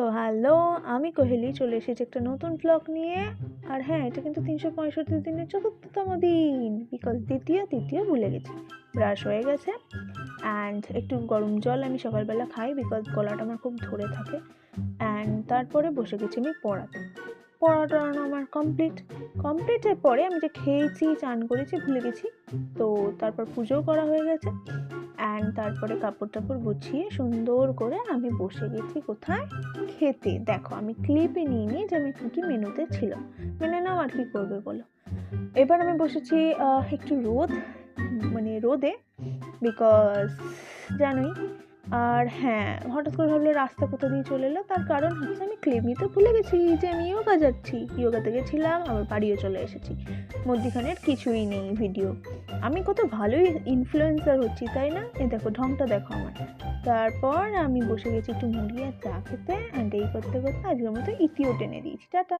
তো হ্যালো, আমি কোহেলি চলে এসেছি একটা নতুন ব্লগ নিয়ে। আর হ্যাঁ, এটা কিন্তু 365 দিনের চতুর্থতম দিন, বিকজ তৃতীয় ভুলে গেছি। ব্রাশ হয়ে গেছে অ্যান্ড একটু গরম জল আমি সকালবেলা খাই, বিকজ গলাটা আমার খুব ধরে থাকে। অ্যান্ড তারপরে বসে গেছি আমি পড়াটা আমার কমপ্লিটের পরে আমি যে খেয়েছি, চান করেছি ভুলে গেছি। তো তারপর পুজোও করা হয়ে গেছে অ্যান্ড তারপরে কাপড় টাপড় গুছিয়ে সুন্দর করে আমি বসে গেছি কোথায়, খেতে। দেখো, আমি ক্লিপে নিয়ে নিই যে আমি কী মেনুতে ছিল, মেনে নাও আর কি করবে বলো। এবার আমি বসেছি একটু রোদে, বিকজ জানোই। আর হ্যাঁ, হঠাৎ করে ভাবলো রাস্তা কোথা দিয়ে চলে এলো, তার কারণ হচ্ছে আমি ক্লিপ নিতে ভুলে গেছি যে আমি যোগা যাচ্ছি। যোগাতে গেছিলাম, আবার বাড়িও চলে এসেছি, মধ্যিখানের কিছুই নেই ভিডিও। আমি কত ভালোই ইনফ্লুয়েন্সার হচ্ছি, তাই না? এই দেখো ঢংটা দেখো আমার। তারপর আমি বসে গেছি একটু মুড়ি আর চা খেতে, অ্যান্ড এই করতে করতে আজকের মতো ইতিও টেনে দিয়েছি। টাটা।